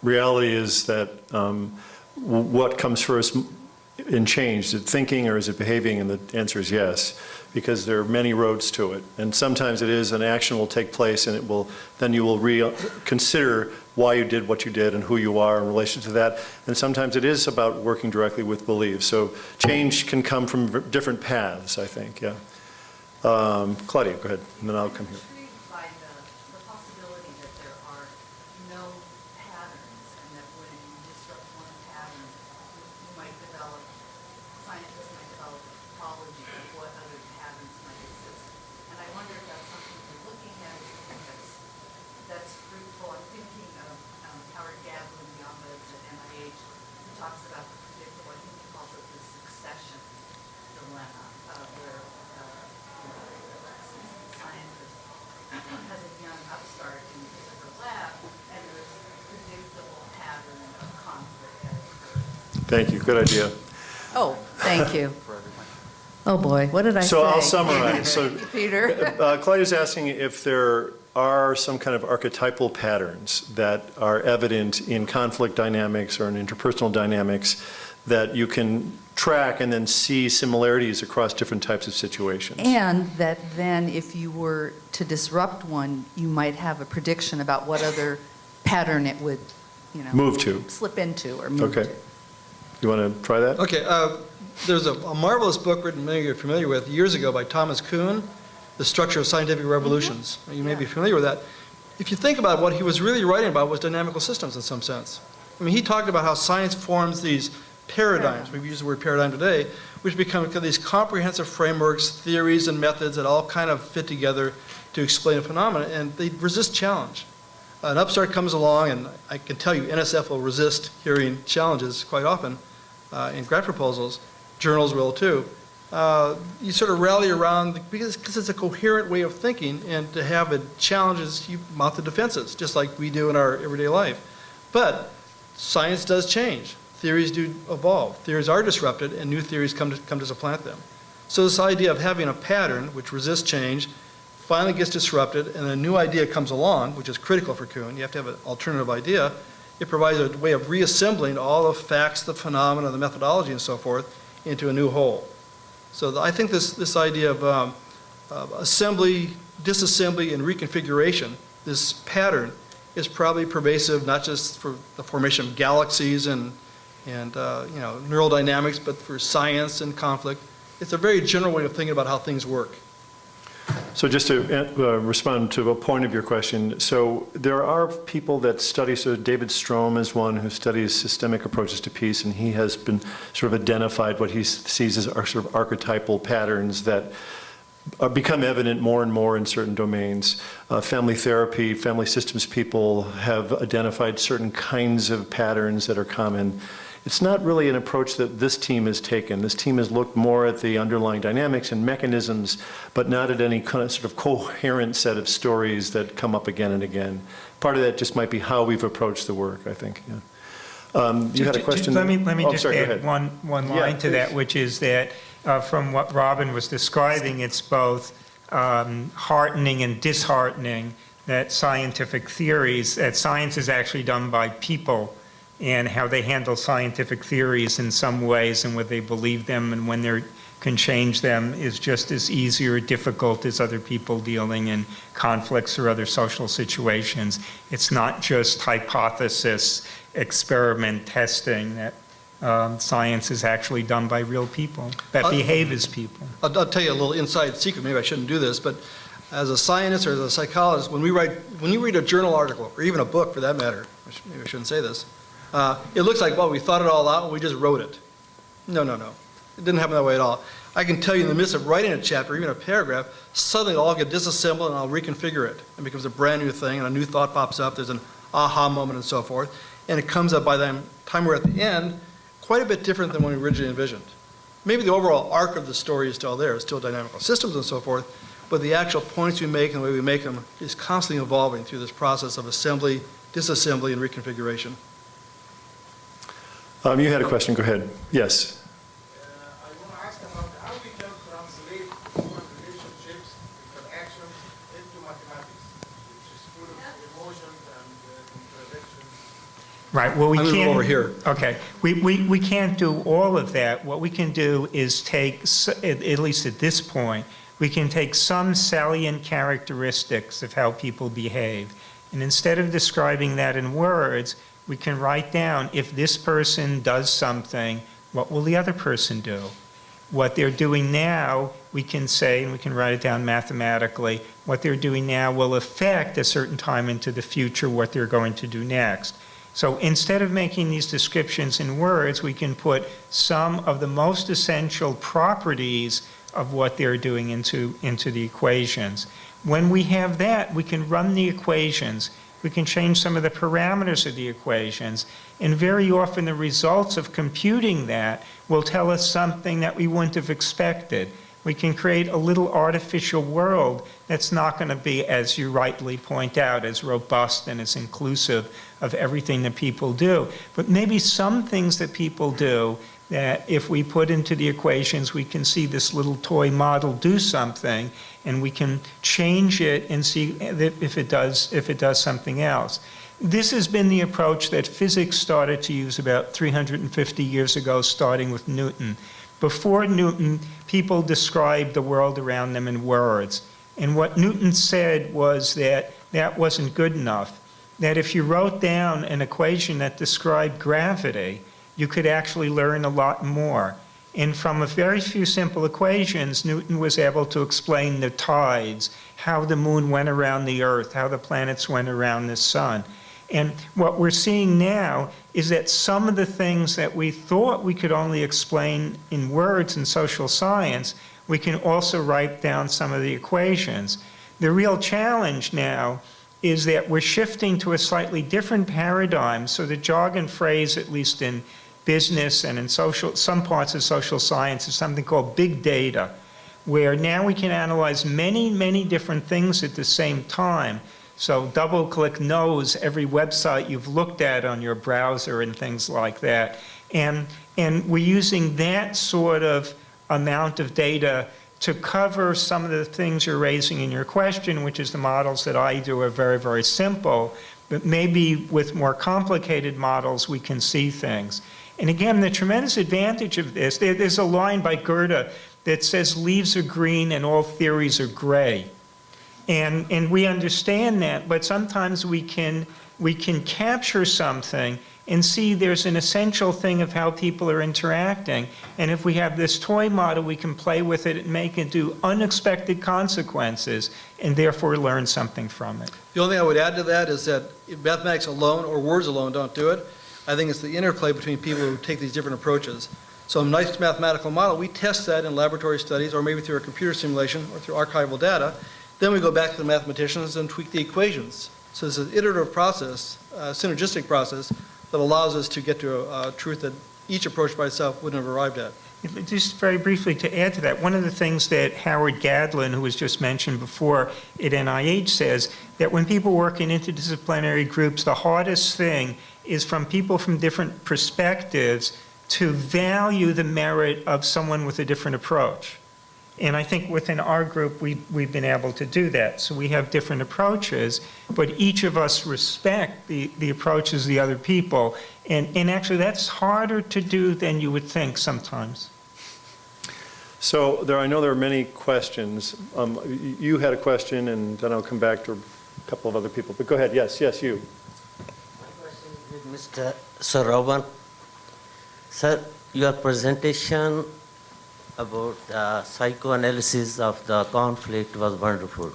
[SPEAKER 4] reality is that what comes first in change? Is it thinking or is it behaving? And the answer is yes, because there are many roads to it. And sometimes it is an action will take place, and then you will consider why you did what you did and who you are in relation to that. And sometimes it is about working directly with beliefs. So change can come from different paths, I think, yeah. Claudia, go ahead, and then I'll come here.
[SPEAKER 7] I'm intrigued by the possibility that there are no patterns, and that when you disrupt one pattern, you might develop, scientists might develop a topology of what other patterns might exist. And I wonder if that's something you're looking at, if you think that's fruitful. I'm thinking of Howard Gavlin, the ombuds at NIH, who talks about the predictable, I think he calls it the succession dilemma, where has a young upstart in his or her lab, and there's predictable pattern of conflict that occurs.
[SPEAKER 4] Thank you, good idea.
[SPEAKER 7] Oh, thank you. Oh, boy, what did I say?
[SPEAKER 4] So I'll summarize. So
[SPEAKER 7] Peter?
[SPEAKER 4] Claudia's asking if there are some kind of archetypal patterns that are evident in conflict dynamics or in interpersonal dynamics that you can track and then see similarities across different types of situations.
[SPEAKER 7] And that then if you were to disrupt one, you might have a prediction about what other pattern it would, you know,
[SPEAKER 4] Move to.
[SPEAKER 7] slip into or move
[SPEAKER 4] Okay.
[SPEAKER 7] to.
[SPEAKER 4] You want to try that?
[SPEAKER 3] Okay, there's a marvelous book written, many of you are familiar with, years ago by Thomas Kuhn, the structure of scientific revolutions. You may be familiar with that. If you think about it, what he was really writing about was dynamical systems in some sense. I mean, he talked about how science forms these paradigms, we use the word paradigm today, which become these comprehensive frameworks, theories, and methods that all kind of fit together to explain a phenomenon, and they resist challenge. An upstart comes along, and I can tell you NSF will resist hearing challenges quite often in grant proposals. Journals will too. You sort of rally around, because it's a coherent way of thinking, and to have it challenges, you mount the defenses, just like we do in our everyday life. But science does change. Theories do evolve. Theories are disrupted, and new theories come to supplant them. So this idea of having a pattern which resists change finally gets disrupted, and a new idea comes along, which is critical for Kuhn. You have to have an alternative idea. It provides a way of reassembling all the facts, the phenomena, the methodology, and so forth into a new whole. So I think this idea of assembly, disassembly, and reconfiguration, this pattern, is probably pervasive not just for the formation of galaxies and neural dynamics, but for science and conflict. It's a very general way of thinking about how things work.
[SPEAKER 4] So just to respond to a point of your question, so there are people that study, so David Strom is one who studies systemic approaches to peace, and he has been sort of identified what he sees as sort of archetypal patterns that become evident more and more in certain domains. Family therapy, family systems people have identified certain kinds of patterns that are common. It's not really an approach that this team has taken. This team has looked more at the underlying dynamics and mechanisms, but not at any kind of sort of coherent set of stories that come up again and again. Part of that just might be how we've approached the work, I think. Yeah. You had a question?
[SPEAKER 2] Let me
[SPEAKER 4] Oh,
[SPEAKER 2] just
[SPEAKER 4] sorry, go
[SPEAKER 2] add
[SPEAKER 4] ahead.
[SPEAKER 2] one
[SPEAKER 4] Yeah,
[SPEAKER 2] line to that,
[SPEAKER 4] please.
[SPEAKER 2] which is that from what Robin was describing, it's both heartening and disheartening that scientific theories, that science is actually done by people, and how they handle scientific theories in some ways, and whether they believe them and when they can change them is just as easy or difficult as other people dealing in conflicts or other social situations. It's not just hypothesis, experiment testing, that science is actually done by real people that behave as people.
[SPEAKER 3] I'll tell you a little inside secret, maybe I shouldn't do this, but as a scientist or as a psychologist, when you read a journal article, or even a book for that matter, maybe I shouldn't say this, it looks like, well, we thought it all out and we just wrote it. No. It didn't happen that way at all. I can tell you in the midst of writing a chapter, even a paragraph, suddenly it'll all get disassembled and I'll reconfigure it. It becomes a brand new thing and a new thought pops up, there's an aha moment and so forth, and it comes up by the time we're at the end, quite a bit different than when we originally envisioned. Maybe the overall arc of the story is still there, it's still dynamical systems and so forth, but the actual points we make and the way we make them is constantly evolving through this process of assembly, disassembly, and reconfiguration.
[SPEAKER 4] You had a question, go ahead. Yes.
[SPEAKER 6] I want to ask about how we can translate human relationships, interactions, into mathematics, which is full of emotions and contradictions.
[SPEAKER 2] Right, well, we
[SPEAKER 3] I'm gonna
[SPEAKER 2] can't.
[SPEAKER 3] move over here.
[SPEAKER 2] Okay, we can't do all of that. What we can do is take, at least at this point, we can take some salient characteristics of how people behave. And instead of describing that in words, we can write down, if this person does something, what will the other person do? What they're doing now, we can say, and we can write it down mathematically, what they're doing now will affect a certain time into the future what they're going to do next. So instead of making these descriptions in words, we can put some of the most essential properties of what they're doing into the equations. When we have that, we can run the equations. We can change some of the parameters of the equations, and very often the results of computing that will tell us something that we wouldn't have expected. We can create a little artificial world that's not going to be, as you rightly point out, as robust and as inclusive of everything that people do. But maybe some things that people do that if we put into the equations, we can see this little toy model do something, and we can change it and see if it does something else. This has been the approach that physics started to use about 350 years ago, starting with Newton. Before Newton, people described the world around them in words. And what Newton said was that that wasn't good enough, that if you wrote down an equation that described gravity, you could actually learn a lot more. And from a very few simple equations, Newton was able to explain the tides, how the moon went around the Earth, how the planets went around the sun. And what we're seeing now is that some of the things that we thought we could only explain in words in social science, we can also write down some of the equations. The real challenge now is that we're shifting to a slightly different paradigm. So the jargon phrase, at least in business and in some parts of social science, is something called big data, where now we can analyze many, many different things at the same time. So DoubleClick knows every website you've looked at on your browser and things like that. And we're using that sort of amount of data to cover some of the things you're raising in your question, which is the models that I do are very, very simple, but maybe with more complicated models we can see things. And again, the tremendous advantage of this, there's a line by Goethe that says leaves are green and all theories are gray. And we understand that, but sometimes we can capture something and see there's an essential thing of how people are interacting. And if we have this toy model, we can play with it and make it do unexpected consequences and therefore learn something from it.
[SPEAKER 3] The only thing I would add to that is that mathematics alone or words alone don't do it. I think it's the interplay between people who take these different approaches. So a nice mathematical model, we test that in laboratory studies or maybe through a computer simulation or through archival data. Then we go back to the mathematicians and tweak the equations. So it's an iterative process, a synergistic process, that allows us to get to a truth that each approach by itself wouldn't have arrived at.
[SPEAKER 2] Just very briefly to add to that, one of the things that Howard Gadlin, who was just mentioned before at NIH, says that when people work in interdisciplinary groups, the hardest thing is from people from different perspectives to value the merit of someone with a different approach. And I think within our group, we've been able to do that. So we have different approaches, but each of us respect the approaches of the other people. And actually, that's harder to do than you would think sometimes.
[SPEAKER 4] So I know there are many questions. You had a question, and then I'll come back to a couple of other people. But go ahead. Yes, you.
[SPEAKER 8] My question is with Mr. Sir Robert. Sir, your presentation about psychoanalysis of the conflict was wonderful.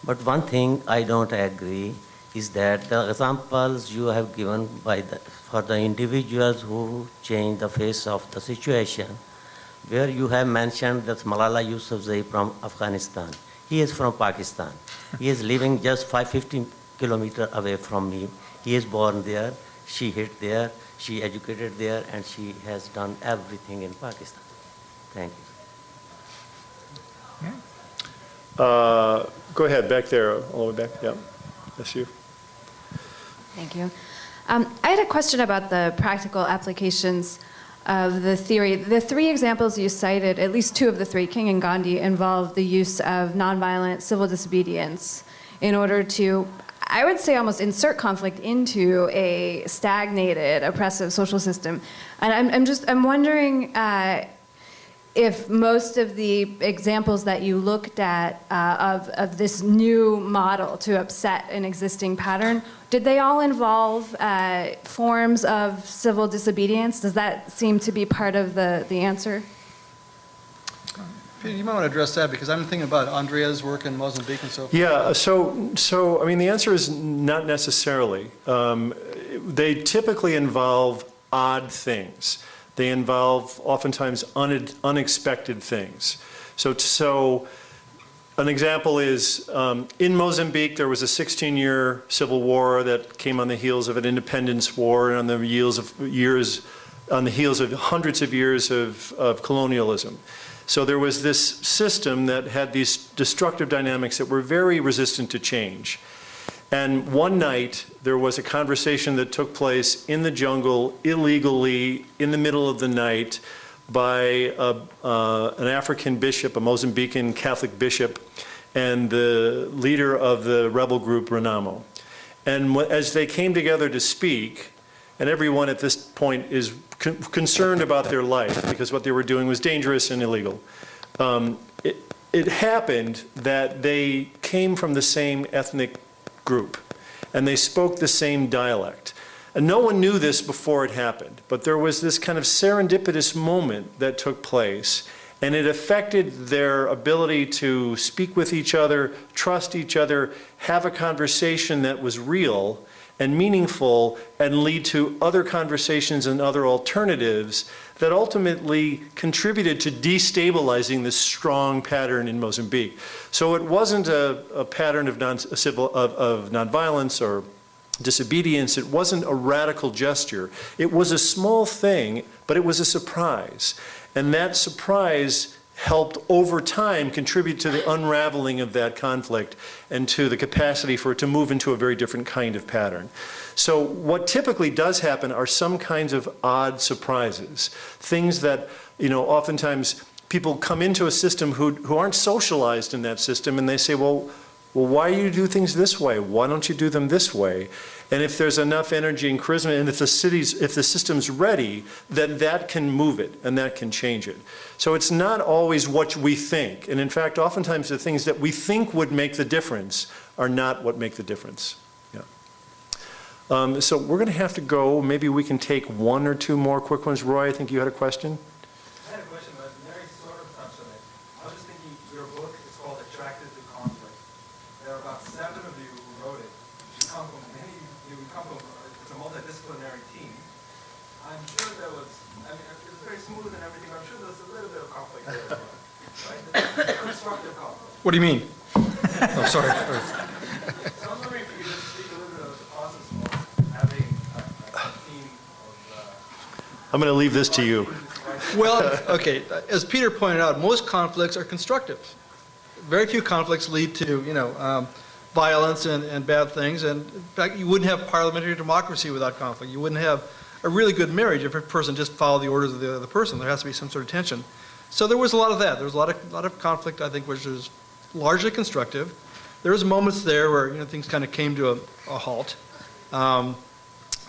[SPEAKER 8] But one thing I don't agree is that the examples you have given for the individuals who change the face of the situation, where you have mentioned that Malala Yousafzai from Afghanistan. He is from Pakistan. He is living just 550 kilometers away from me. He is born there, she hid there, she educated there, and she has done everything in Pakistan. Thank you.
[SPEAKER 4] Go ahead, back there, all the way back. Yeah, that's you.
[SPEAKER 9] Thank you. I had a question about the practical applications of the theory. The three examples you cited, at least two of the three, King and Gandhi, involve the use of nonviolent civil disobedience in order to, I would say, almost insert conflict into a stagnated, oppressive social system. And I'm wondering if most of the examples that you looked at of this new model to upset an existing pattern, did they all involve forms of civil disobedience? Does that seem to be part of the answer?
[SPEAKER 3] Peter, you might want to address that because I'm thinking about Andrea's work in Mozambique and so forth.
[SPEAKER 4] Yeah, so I mean, the answer is not necessarily. They typically involve odd things. They involve oftentimes unexpected things. So an example is in Mozambique, there was a 16-year civil war that came on the heels of an independence war and on the heels of hundreds of years of colonialism. So there was this system that had these destructive dynamics that were very resistant to change. And one night, there was a conversation that took place in the jungle, illegally, in the middle of the night, by an African bishop, a Mozambican Catholic bishop, and the leader of the rebel group, Renamo. And as they came together to speak, and everyone at this point is concerned about their life, because what they were doing was dangerous and illegal. It happened that they came from the same ethnic group, and they spoke the same dialect. And no one knew this before it happened, but there was this kind of serendipitous moment that took place, and it affected their ability to speak with each other, trust each other, have a conversation that was real and meaningful, and lead to other conversations and other alternatives that ultimately contributed to destabilizing this strong pattern in Mozambique. So it wasn't a pattern of nonviolence or disobedience. It wasn't a radical gesture. It was a small thing, but it was a surprise. And that surprise helped over time contribute to the unraveling of that conflict and to the capacity for it to move into a very different kind of pattern. So what typically does happen are some kinds of odd surprises, things that, oftentimes people come into a system who aren't socialized in that system, and they say, well, why do you do things this way? Why don't you do them this way? And if there's enough energy and charisma, and if the system's ready, then that can move it and that can change it. So it's not always what we think. And in fact, oftentimes the things that we think would make the difference are not what make the difference. Yeah. So we're going to have to go. Maybe we can take one or two more quick ones. Roy, I think you had a question?
[SPEAKER 6] I had a question, but Mary sort of touched on it. I was just thinking, your book is called Attracted to Conflict. There are about 7 of you who wrote it. You come from it's a multidisciplinary team. I'm sure there was, it was very smooth and everything, but I'm sure there was a little bit of conflict there as well, right? Constructive conflict.
[SPEAKER 3] What do you mean? Oh, sorry.
[SPEAKER 6] So I'm wondering if you could just speak a little bit of the process of having a team of...
[SPEAKER 4] I'm going to leave this to you.
[SPEAKER 3] Well, okay, as Peter pointed out, most conflicts are constructive. Very few conflicts lead to, violence and bad things. And in fact, you wouldn't have parliamentary democracy without conflict. You wouldn't have a really good marriage if a person just followed the orders of the other person. There has to be some sort of tension. So there was a lot of that. There was a lot of conflict, I think, which was largely constructive. There was moments there where things kind of came to a halt, but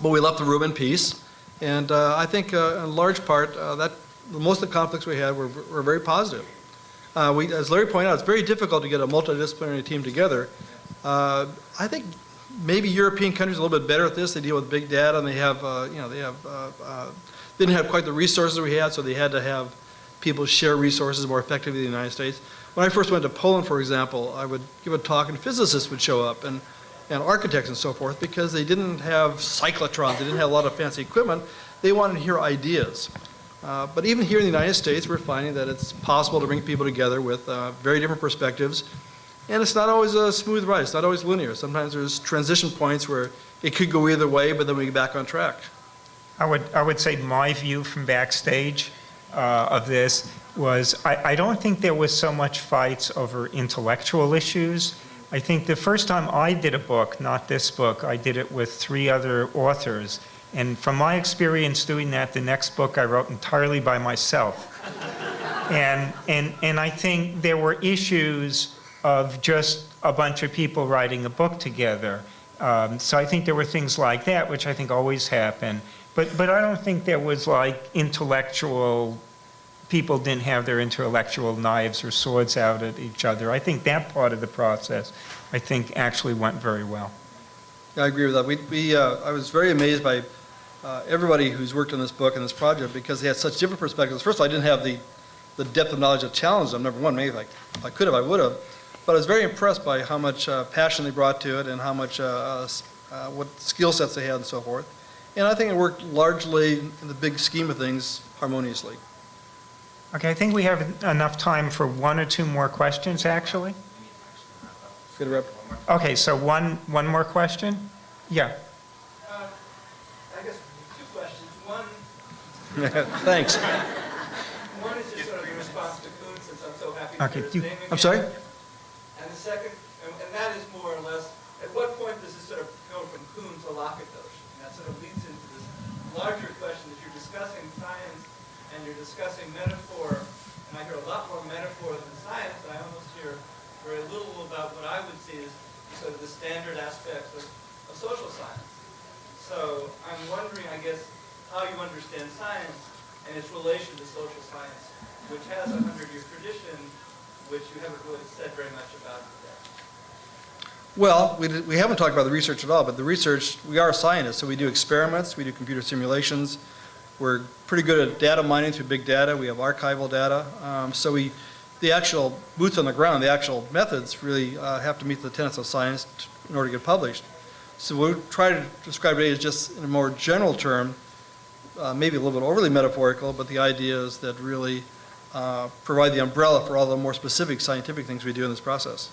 [SPEAKER 3] we left the room in peace. And I think, in large part, that most of the conflicts we had were very positive. As Larry pointed out, it's very difficult to get a multidisciplinary team together. I think maybe European countries are a little bit better at this. They deal with big data, and they have, they didn't have quite the resources we had, so they had to have people share resources more effectively in the United States. When I first went to Poland, for example, I would give a talk, and physicists would show up, and architects and so forth, because they didn't have cyclotrons, they didn't have a lot of fancy equipment. They wanted to hear ideas. But even here in the United States, we're finding that it's possible to bring people together with very different perspectives. And it's not always a smooth ride. It's not always linear. Sometimes there's transition points where it could go either way, but then we get back on track.
[SPEAKER 2] I would say my view from backstage of this was I don't think there was so much fights over intellectual issues. I think the first time I did a book, not this book, I did it with 3 other authors. And from my experience doing that, the next book I wrote entirely by myself. And I think there were issues of just a bunch of people writing a book together. So I think there were things like that, which I think always happen. But I don't think there was like people didn't have their intellectual knives or swords out at each other. I think that part of the process, I think, actually went very well.
[SPEAKER 3] Yeah, I agree with that. I was very amazed by everybody who's worked on this book and this project, because they had such different perspectives. First of all, I didn't have the depth of knowledge of challenge them. Number one, maybe if I could have, I would have. But I was very impressed by how much passion they brought to it, and how much what skill sets they had and so forth. And I think it worked largely, in the big scheme of things, harmoniously.
[SPEAKER 2] Okay, I think we have enough time for 1 or 2 more questions, actually.
[SPEAKER 3] Good rep.
[SPEAKER 2] Okay, so one more question? Yeah.
[SPEAKER 6] I guess 2 questions. One,
[SPEAKER 3] Thanks.
[SPEAKER 6] one is just sort of in response to Kuhn, since I'm so happy to hear his name again.
[SPEAKER 3] I'm sorry?
[SPEAKER 6] And the second, and that is more or less, at what point does this sort of go from Kuhn to Lakatos? And that sort of leads into this larger question that you're discussing science and you're discussing metaphor, and I hear a lot more metaphor than science. I almost hear very little about what I would see as sort of the standard aspects of social science. So I'm wondering, I guess, how you understand science and its relation to social science, which has a 100-year tradition, which you haven't really said very much about today.
[SPEAKER 3] Well, we haven't talked about the research at all, but the research, we are scientists, so we do experiments, we do computer simulations. We're pretty good at data mining through big data. We have archival data. So the actual boots on the ground, the actual methods really have to meet the tenets of science in order to get published. So what we try to describe today is just in a more general term, maybe a little bit overly metaphorical, but the idea is that really provide the umbrella for all the more specific scientific things we do in this process.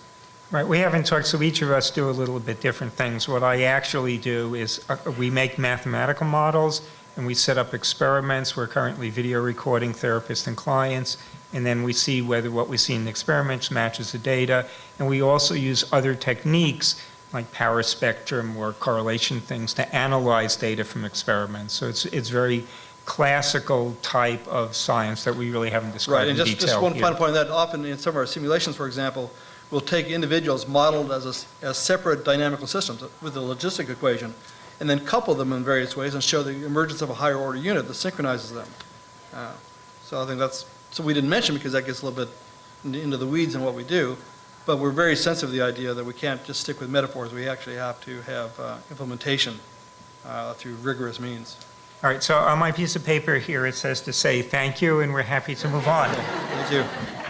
[SPEAKER 2] Right, we haven't talked, so each of us do a little bit different things. What I actually do is we make mathematical models and we set up experiments. We're currently video recording therapists and clients, and then we see whether what we see in the experiments matches the data. And we also use other techniques like power spectrum or correlation things to analyze data from experiments. So it's very classical type of science that we really haven't described
[SPEAKER 3] Right,
[SPEAKER 2] in
[SPEAKER 3] and
[SPEAKER 2] detail
[SPEAKER 3] just one
[SPEAKER 2] here.
[SPEAKER 3] final point on that, often in some of our simulations, for example, we'll take individuals modeled as separate dynamical systems with a logistic equation, and then couple them in various ways and show the emergence of a higher order unit that synchronizes them. So I think that's, so we didn't mention because that gets a little bit into the weeds in what we do, but we're very sensitive to the idea that we can't just stick with metaphors. We actually have to have implementation through rigorous means.
[SPEAKER 2] All right, so on my piece of paper here, it says to say thank you, and we're happy to move on.
[SPEAKER 3] Thank you.